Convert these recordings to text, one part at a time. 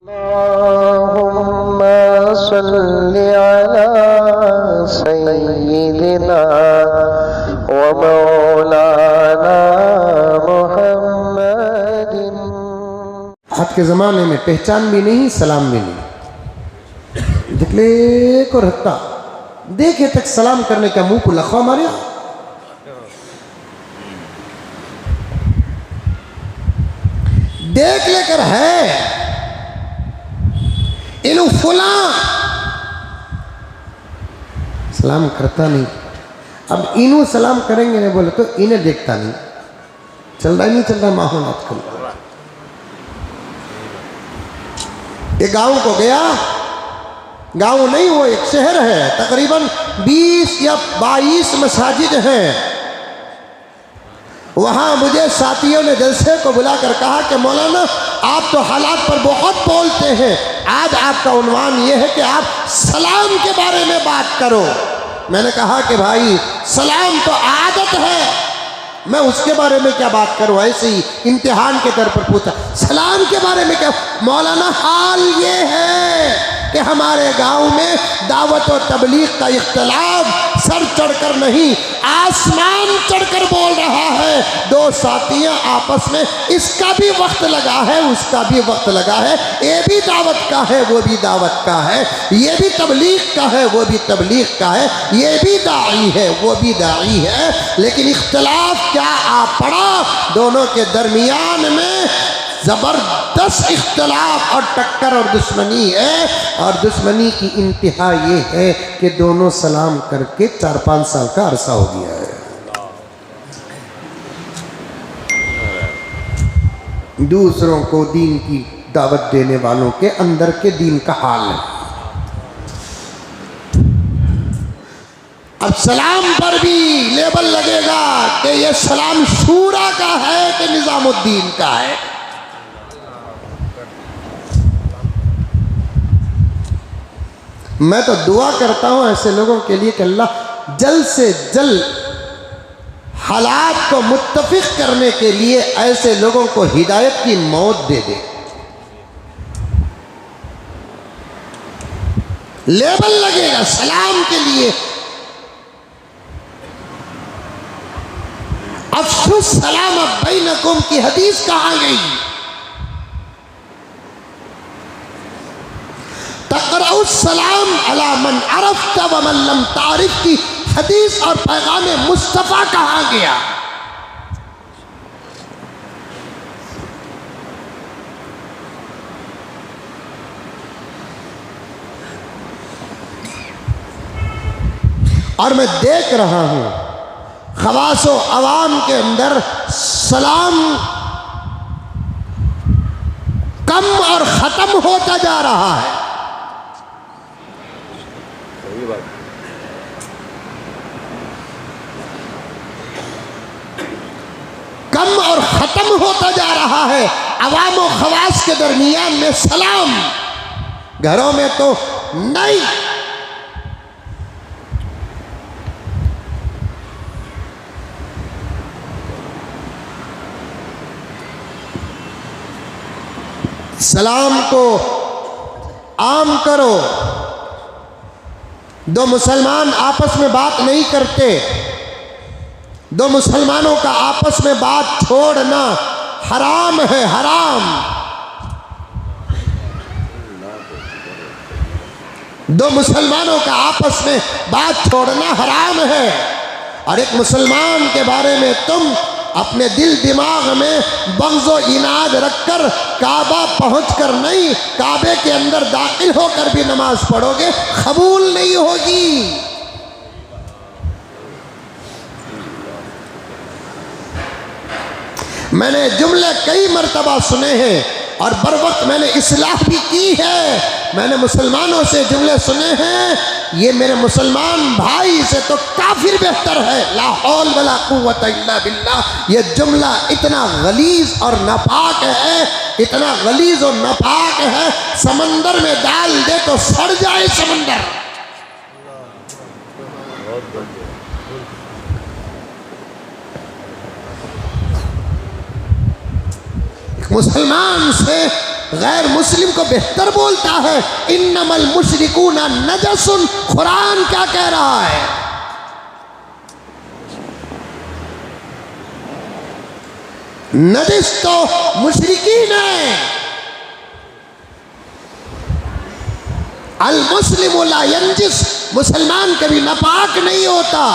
अल्लाहुम्मा सल्लि अला सय्यिदिना व मौलाना मुहम्मदिन। आज के ज़माने में पहचान भी नहीं, सलाम भी नहीं। दिखले को रखता देखे तक सलाम करने का मुंह को लखवा मारे। देख लेकर है इनु फुला सलाम करता नहीं। अब इनु सलाम करेंगे नहीं बोले तो इन्हें देखता नहीं। चल रहा नहीं चल रहा माहौल आजकल। एक गांव को गया, गांव नहीं वो एक शहर है, तकरीबन 20 या 22 मसाजिद हैं। वहां मुझे साथियों ने जलसे को बुलाकर कहा कि मौलाना आप तो हालात पर बहुत बोलते हैं, आज आपका उन्वान ये है कि आप सलाम के बारे में बात करो। मैंने कहा कि भाई सलाम तो आदत है, मैं उसके बारे में क्या बात करूं। ऐसे ही इम्तिहान के तौर पर पूछा सलाम के बारे में क्या। मौलाना हाल ये है कि हमारे गांव में दावत और तबलीग का इख्तिलाफ सर चढ़कर नहीं आसमान चढ़कर बोल रहा है। दो साथियां आपस में, इसका भी वक्त लगा है उसका भी वक्त लगा है, ये भी दावत का है वो भी दावत का है, ये भी तबलीग का है वो भी तबलीग का है, ये भी दाई है वो भी दाई है, लेकिन इख्तिलाफ क्या आ पड़ा दोनों के दरमियान में। ज़बरदस्त इख्तिलाफ और टक्कर और दुश्मनी है। और दुश्मनी की इंतहा ये है कि दोनों सलाम करके 4-5 साल का अरसा हो गया है। दूसरों को दीन की दावत देने वालों के अंदर के दीन का हाल है। अब सलाम पर भी लेबल लगेगा कि ये सलाम शूरा का है कि निजामुद्दीन का है। मैं तो दुआ करता हूं ऐसे लोगों के लिए कि अल्लाह जल्द से जल्द हालात को मुत्तफिक करने के लिए ऐसे लोगों को हिदायत की मौत दे दे। लेबल लगेगा सलाम के लिए। अफसुस सलाम बैनकुम की हदीस कहाँ गई? तक़रउस सलाम अला मन अरफ्त व मन लम तारिफ की हदीस और पैगाम मुस्तफ़ा कहाँ गया? और मैं देख रहा हूं खवासो अवाम के अंदर सलाम कम और ख़त्म होता जा रहा है। कम और ख़त्म होता जा रहा है अवाम और खवास के दरमियान में सलाम। घरों में तो नहीं। सलाम को आम करो। दो मुसलमान आपस में बात नहीं करते, दो मुसलमानों का आपस में बात छोड़ना हराम है, हराम। दो मुसलमानों का आपस में बात छोड़ना हराम है। और एक मुसलमान के बारे में तुम अपने दिल दिमाग में बग़्ज़ो इनाद रखकर काबा पहुंचकर नहीं, काबे के अंदर दाखिल होकर भी नमाज पढ़ोगे, कबूल नहीं होगी। मैंने जुमले कई मर्तबा सुने हैं और बर वक्त मैंने इस्लाह भी की है। मैंने मुसलमानों से जुमले सुने हैं, ये मेरे मुसलमान भाई से तो काफिर बेहतर है, ला हौल वला कुव्वत इल्ला बिल्लाह। ये जुमला इतना गलीज और नापाक है, इतना गलीज और नापाक है, समंदर में डाल दे तो सड़ जाए समंदर। मुसलमान से गैर मुस्लिम को बेहतर बोलता है। इन्नमल मुशरिकूना नजसुन, कुरान क्या कह रहा है? नजिस तो मुशरिकीन है। अल मुस्लिम ला यंजिस, मुसलमान कभी नापाक नहीं होता।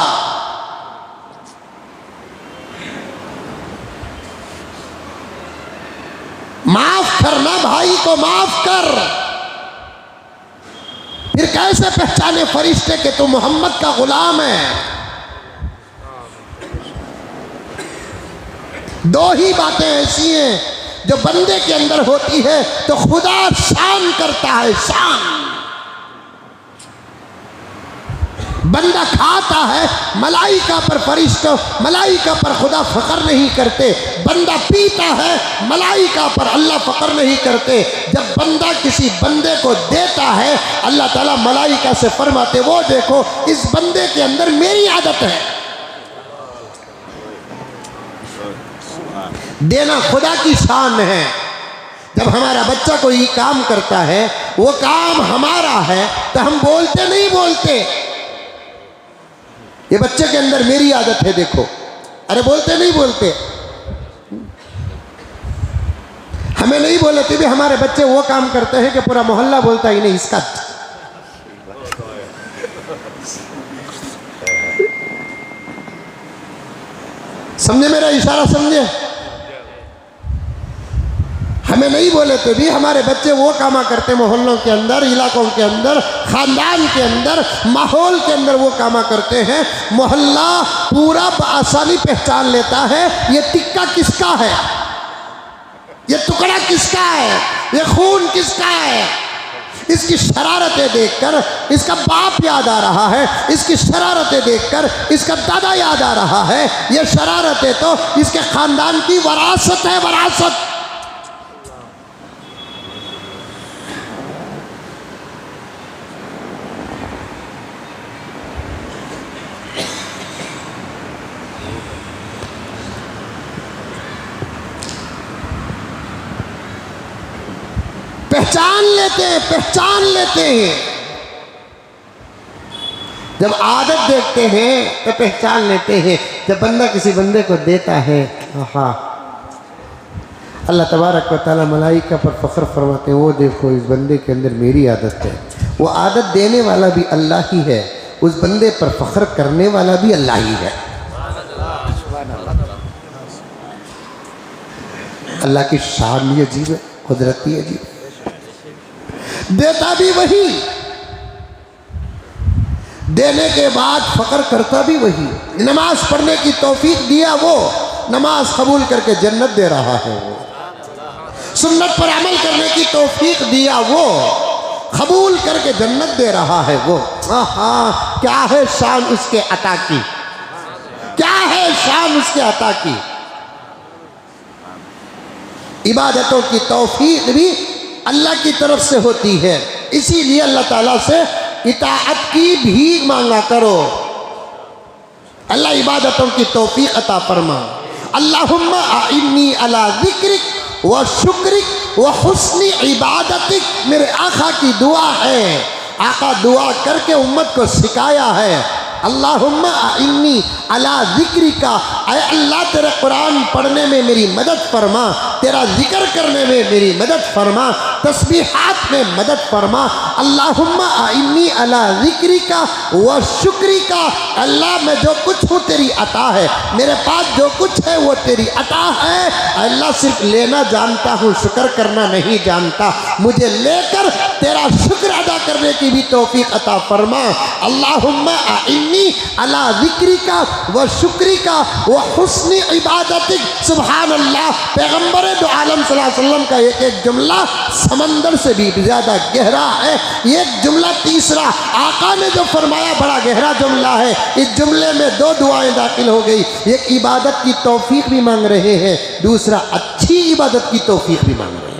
माफ करना, भाई को माफ कर। फिर कैसे पहचाने फरिश्ते कि तू मोहम्मद का गुलाम है? दो ही बातें ऐसी हैं जो बंदे के अंदर होती है तो खुदा शान करता है, शान। बंदा खाता है, मलाइका पर फरिश्तों, मलाइका पर खुदा फख्र नहीं करते। बंदा पीता है, मलाइका पर अल्लाह फख्र नहीं करते। जब बंदा किसी बंदे को देता है, अल्लाह ताला मलाइका से फरमाते, वो देखो इस बंदे के अंदर मेरी आदत है। देना खुदा की शान है। जब हमारा बच्चा कोई काम करता है, वो काम हमारा है, तो हम बोलते नहीं बोलते ये बच्चे के अंदर मेरी आदत है देखो, अरे बोलते नहीं बोलते। हमें नहीं बोले तो भी हमारे बच्चे वो काम करते हैं कि पूरा मोहल्ला बोलता ही नहीं इसका। समझे मेरा इशारा? समझे? हमें नहीं बोले तो भी हमारे बच्चे वो कामा करते, मोहल्लों के अंदर, इलाकों के अंदर, खानदान के अंदर, माहौल के अंदर वो कामा करते हैं। मोहल्ला पूरा आसानी पहचान लेता है ये टिक्का किसका है, ये टुकड़ा किसका है, ये खून किसका है। इसकी शरारतें देखकर इसका बाप याद आ रहा है, इसकी शरारतें देखकर इसका दादा याद आ रहा है। ये शरारतें तो इसके खानदान की वरासत है, वरासत। पहचान लेते हैं, पहचान लेते हैं। जब आदत देखते हैं तो पहचान लेते हैं। जब बंदा किसी बंदे को देता है, हाँ, अल्लाह तबारक व तआला मलाइका पर फख्र फरमाते हैं, वो देखो इस बंदे के अंदर मेरी आदत है। वो आदत देने वाला भी अल्लाह ही है, उस बंदे पर फख्र करने वाला भी अल्लाह ही है। अल्लाह की शान भी अजीब है, कुदरत भी अजीब है। देता भी वही, देने के बाद फख्र करता भी वही। नमाज पढ़ने की तौफीक दिया वो, नमाज कबूल करके जन्नत दे रहा है वो। सुन्नत पर अमल करने की तौफीक दिया वो, कबूल करके जन्नत दे रहा है वो। हाँ, क्या है शान उसके अता की, क्या है शान उसके अता की। इबादतों की तौफीक भी अल्लाह की तरफ से होती है, इसीलिए अल्लाह ताला से इताअत की भीख मांगा करो। अल्लाह इबादतों की तौफीक अता फरमा। अल्लाहुम्मा आइन्नी अला ज़िक्रिक व शुक्रिक व हुस्नी इबादतिक, मेरे आका की दुआ है। आका दुआ करके उम्मत को सिखाया है, अल्लाहुम्मा आइन्नी अला ज़िक्रिका, ऐ अल्लाह तेरे कुरान पढ़ने में मेरी मदद फरमा, तेरा जिक्र करने में मेरी मदद फरमा, तस्बीहात में मदद फरमा। अल्लाहुम्मा आइन्नी अला ज़िक्रिका व शुक्रिका, अल्लाह मैं जो कुछ हूँ तेरी अता है, मेरे पास जो कुछ है वो तेरी अता है। अल्लाह सिर्फ लेना जानता हूँ, शुक्र करना नहीं जानता, मुझे लेकर तेरा शुक्र अदा करने की भी तौफीक अता फरमा। अल्लाहुम्मा आइन्नी अला ज़िक्रिका व शुक्रिका व हुस्नी इबादतिक। सुभान अल्लाह, पैगम्बर दो आलम सल्लल्लाहु अलैहि वसल्लम का एक एक जुमला समंदर से भी ज़्यादा गहरा है। एक जुमला तीसरा आका ने जो फरमाया बड़ा गहरा जुमला है। इस जुमले में दो दुआएं दाखिल हो गई, एक इबादत की तौफीक भी मांग रहे हैं, दूसरा अच्छी इबादत की तौफीक भी मांग रहे हैं।